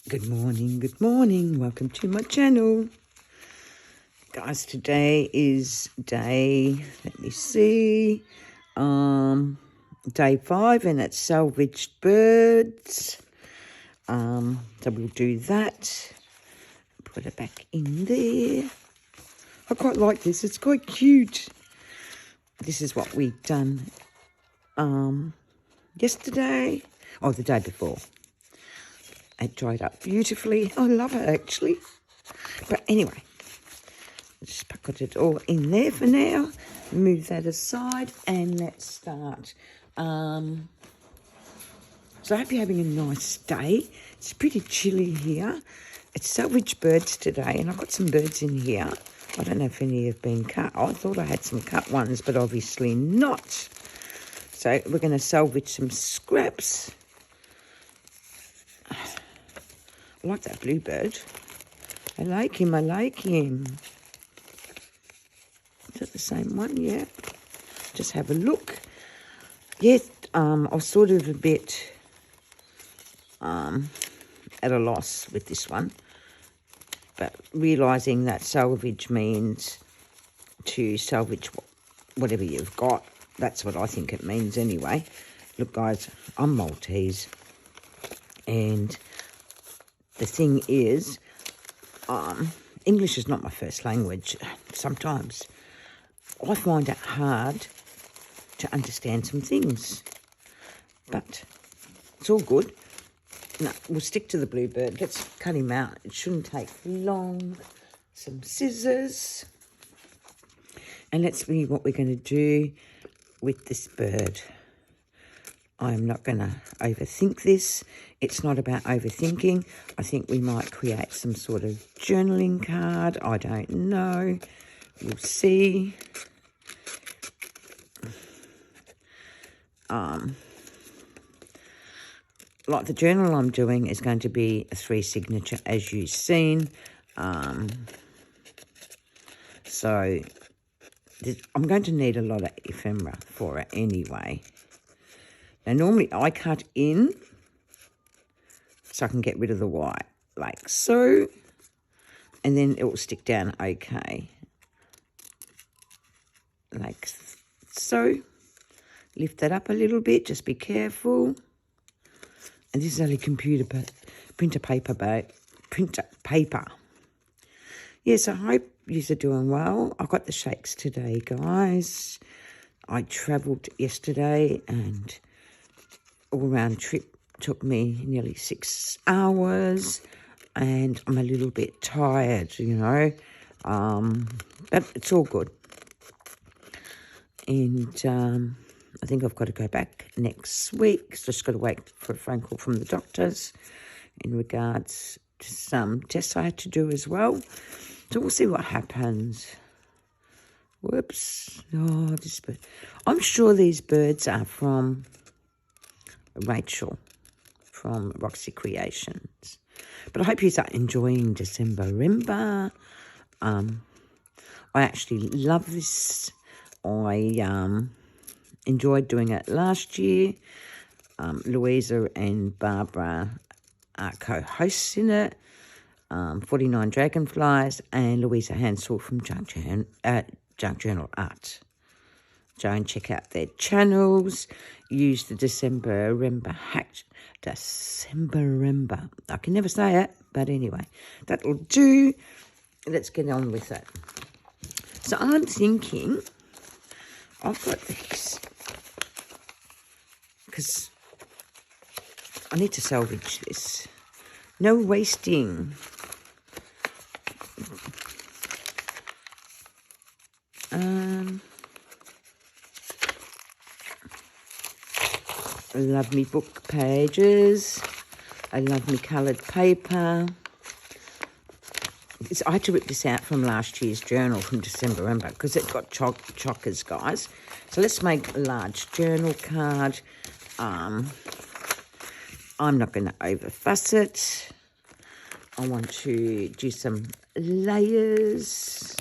Good morning, welcome to my channel. Guys, today is day 5 and it's salvaged birds. So we'll do that. Put it back in there. I quite like this, it's quite cute. This is what we've done yesterday, or the day before. It dried up beautifully. I love it actually. But anyway, just put it all in there for now. Move that aside and let's start. So I hope you're having a nice day. It's pretty chilly here. It's salvaged birds today, and I've got some birds in here. I don't know if any have been cut. I thought I had some cut ones, but obviously not. So we're going to salvage some scraps. I like that bluebird. I like him. Is that the same one? Yeah. Just have a look. Yes, I was sort of a bit at a loss with this one. But realising that salvage means to salvage whatever you've got. That's what I think it means anyway. Look, guys, I'm Maltese. And the thing is, English is not my first language. Sometimes I find it hard to understand some things. But it's all good. No, we'll stick to the bluebird. Let's cut him out. It shouldn't take long. Some scissors. And let's see what we're going to do with this bird. I'm not going to overthink this. It's not about overthinking. I think we might create some sort of journaling card. I don't know. We'll see. Like the journal I'm doing is going to be a 3 signature, as you've seen. So I'm going to need a lot of ephemera for it anyway. Now, normally I cut in so I can get rid of the white, like so, and then it will stick down okay, like so. Lift that up a little bit, just be careful. And this is only printer paper. Yes, I hope you're doing well. I got the shakes today, guys. I travelled yesterday and all-round trip took me nearly 6 hours, and I'm a little bit tired, you know, but it's all good. And I think I've got to go back next week. Just got to wait for a phone call from the doctors in regards to some tests I had to do as well. So we'll see what happens. Whoops. Oh, this bird. I'm sure these birds are from Rachel from Roxy Creations. But I hope you are enjoying December. I actually love this. I enjoyed doing it last year. Louisa and Barbara are co-hosts in it. 49 Dragonflies and Louisa Hansel from Junk Journal Art. Go and check out their channels. Use the December hack. December. I can never say it, but anyway, that'll do. Let's get on with it. So I'm thinking, I've got these because I need to salvage this. No wasting. I love me book pages. I love me coloured paper. I had to rip this out from last year's journal from December because it got chockers, guys. So let's make a large journal card. I'm not going to overfuss it. I want to do some layers.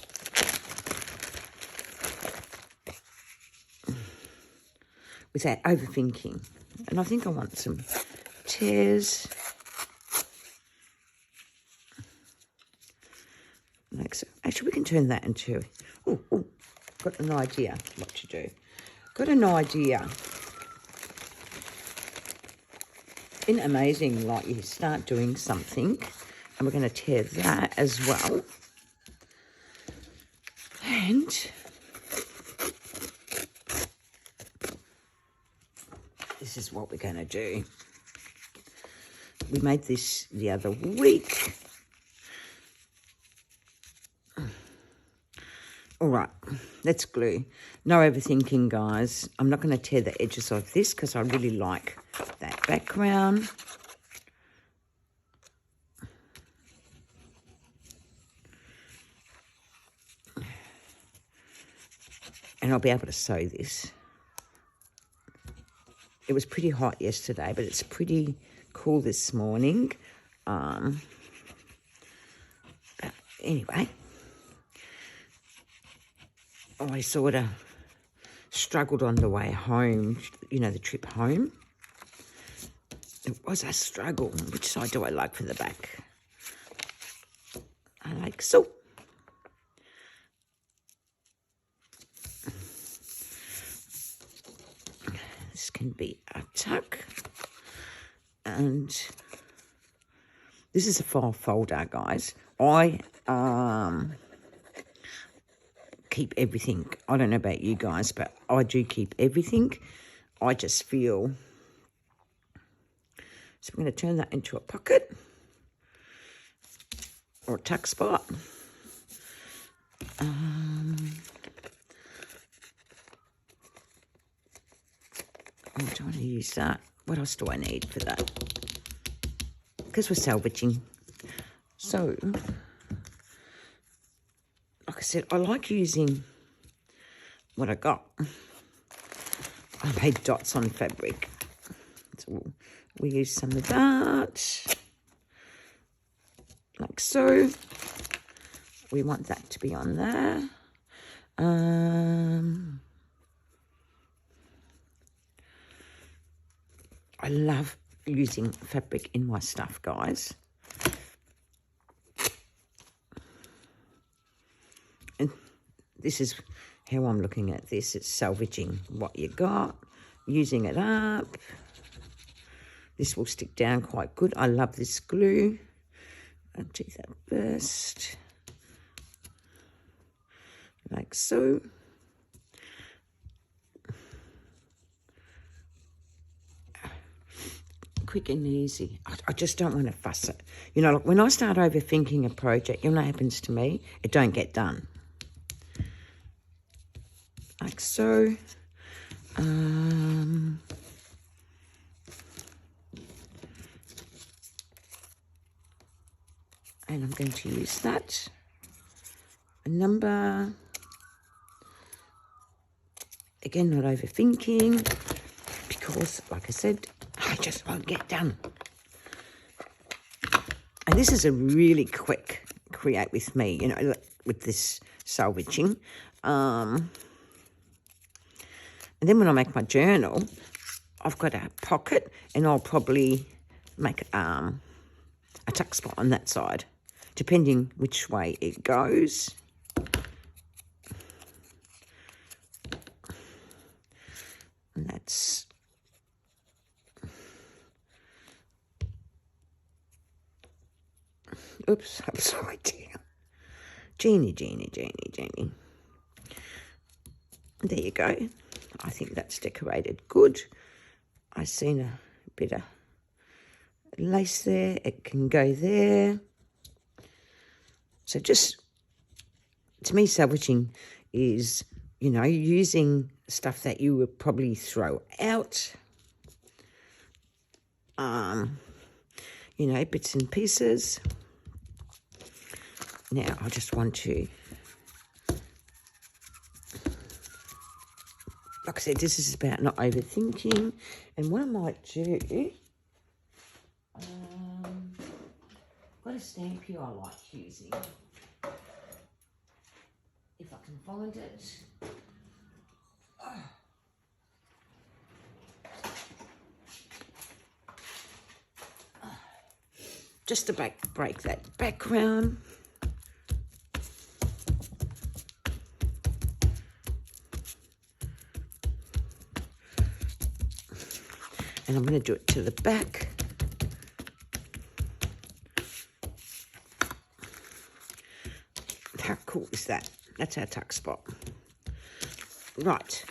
Without overthinking. And I think I want some tears. like so. Actually, we can turn that into, oh, got an idea what to do. Got an idea. Isn't it amazing, like you start doing something, and we're going to tear that as well. And this is what we're going to do. We made this the other week. All right, let's glue. No overthinking, guys. I'm not going to tear the edges of this because I really like that background. And I'll be able to sew this. It was pretty hot yesterday, but it's pretty cool this morning. But anyway, I sort of struggled on the way home, you know, the trip home. It was a struggle. Which side do I like for the back? I like so. This can be a tuck. And this is a file folder, guys. I keep everything. I don't know about you guys, but I do keep everything. I just feel... So I'm going to turn that into a pocket or a tuck spot. I don't want to use that. What else do I need for that? Because we're salvaging. So, like I said, I like using what I got. I made dots on fabric. So we use some of that. Like so. We want that to be on there. I love using fabric in my stuff, guys. And this is how I'm looking at this. It's salvaging what you got, using it up. This will stick down quite good. I love this glue. I'll do that first. Like so. Quick and easy. I just don't want to fuss it. You know, like when I start overthinking a project, you know what happens to me? It don't get done. Like so. And I'm going to use that. A number. Again, not overthinking. Because, like I said, I just won't get done. And this is a really quick create with me, you know, with this salvaging. And then when I make my journal, I've got a pocket and I'll probably make a tuck spot on that side, depending which way it goes. And that's... Oops, upside down. Jeannie. There you go. I think that's decorated good. I've seen a bit of lace there. It can go there. So just, to me, salvaging is, you know, using stuff that you would probably throw out. You know, bits and pieces. Now, I just want to, like I said, this is about not overthinking. And what I might do, got a stamp here I like using. If I can find it. Just to break that background. And I'm going to do it to the back. How cool is that? That's our tuck spot. Right.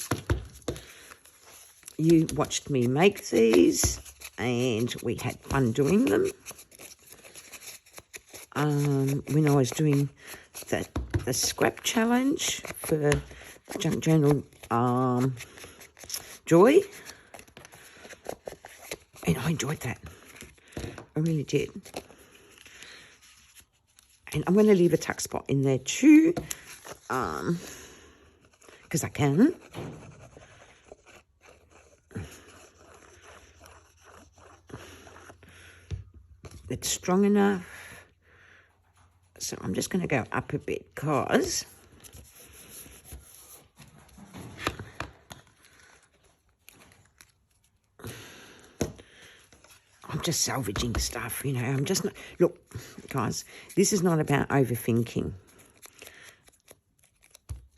You watched me make these and we had fun doing them. When I was doing the scrap challenge for Junk Journal Joy. And I enjoyed that. I really did. And I'm going to leave a tuck spot in there too, because I can. It's strong enough. So I'm just going to go up a bit because I'm just salvaging stuff, you know. I'm just not... Look, guys, this is not about overthinking.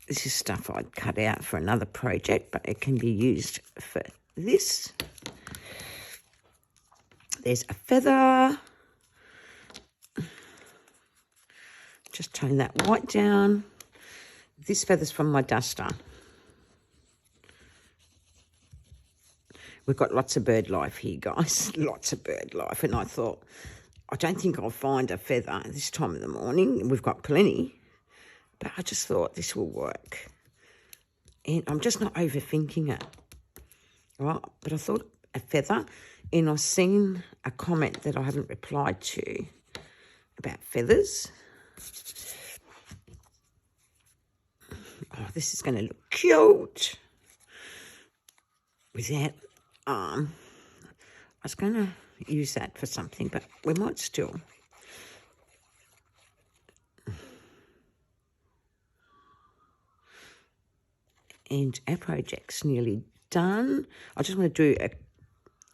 This is stuff I'd cut out for another project, but it can be used for this. There's a feather. Just tone that white down. This feather's from my duster. We've got lots of bird life here, guys. Lots of bird life. And I thought, I don't think I'll find a feather at this time of the morning. We've got plenty. But I just thought this will work. And I'm just not overthinking it. Right? But I thought a feather. And I've seen a comment that I haven't replied to about feathers. Oh, this is going to look cute. Without... I was going to use that for something, but we might still. And our project's nearly done. I just want to do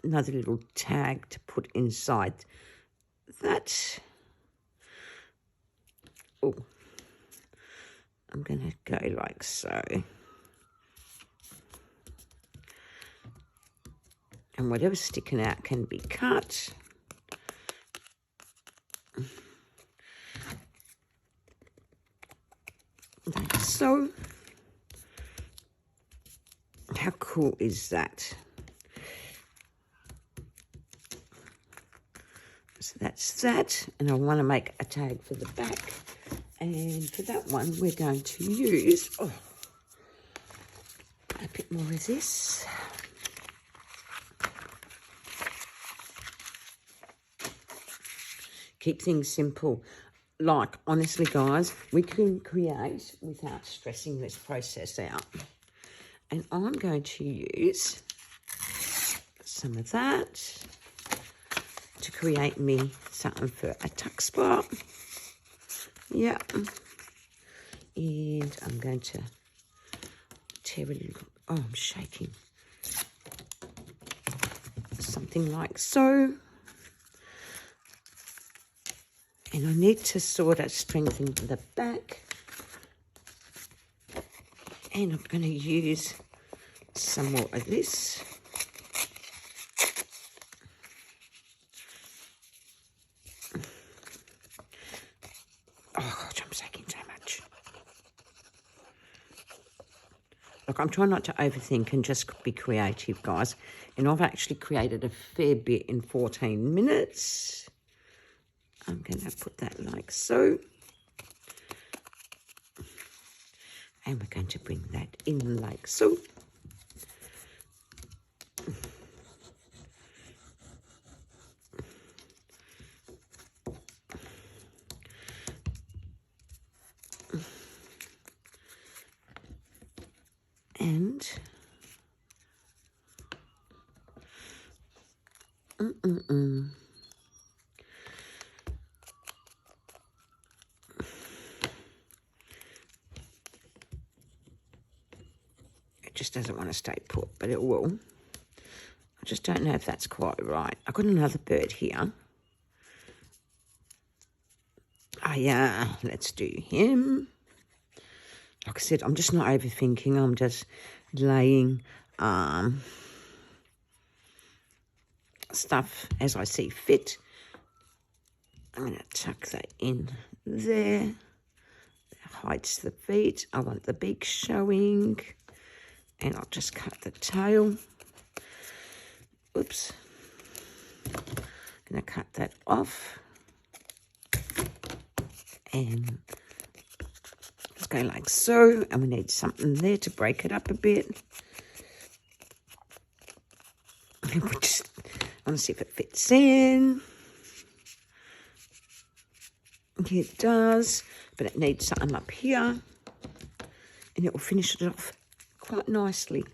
another little tag to put inside that. Oh, I'm going to go like so. And whatever's sticking out can be cut. Like so. How cool is that? So that's that. And I want to make a tag for the back. And for that one, we're going to use a bit more of this. Keep things simple. Like, honestly, guys, we can create without stressing this process out. And I'm going to use some of that to create me something for a tuck spot. Yeah. And I'm going to tear a little... Oh, I'm shaking. Something like so. And I need to sort of strengthen the back. And I'm going to use some more of this. Oh, gosh, I'm shaking so much. Look, I'm trying not to overthink and just be creative, guys. And I've actually created a fair bit in 14 minutes. I'm going to put that like so. And we're going to bring that in like so. And it just doesn't want to stay put, but it will. I just don't know if that's quite right. I've got another bird here. Oh, yeah, let's do him. Like I said, I'm just not overthinking. I'm just laying stuff as I see fit. I'm going to tuck that in there. That hides the feet. I want the beak showing. And I'll just cut the tail. Oops. Going to cut that off. And let's go like so. And we need something there to break it up a bit. And we just want to see if it fits in. It does, but it needs something up here. And it will finish it off quite nicely.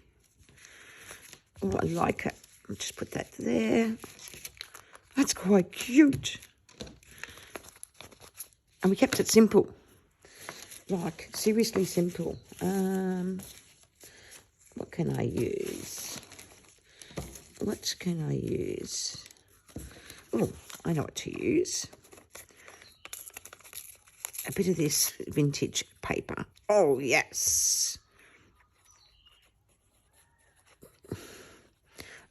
Oh, I like it. I'll just put that there. That's quite cute. And we kept it simple. Like, seriously simple. What can I use? What can I use? Oh, I know what to use. A bit of this vintage paper. Oh, yes.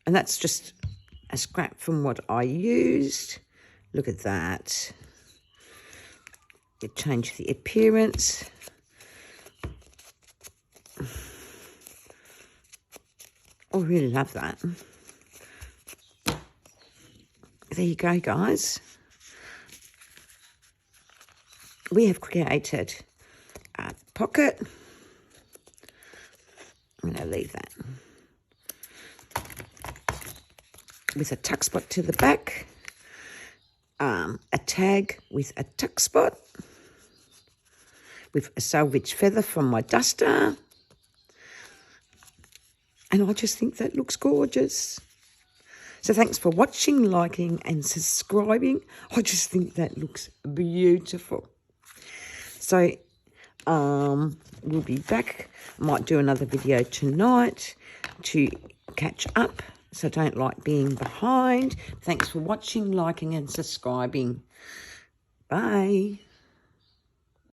And that's just a scrap from what I used. Look at that. It changed the appearance. Oh, I really love that. There you go, guys. We have created a pocket. I'm going to leave that. With a tuck spot to the back. A tag with a tuck spot. With a salvage feather from my duster. And I just think that looks gorgeous. So thanks for watching, liking and subscribing. I just think that looks beautiful. So we'll be back. I might do another video tonight to catch up. So don't like being behind. Thanks for watching, liking and subscribing. Bye.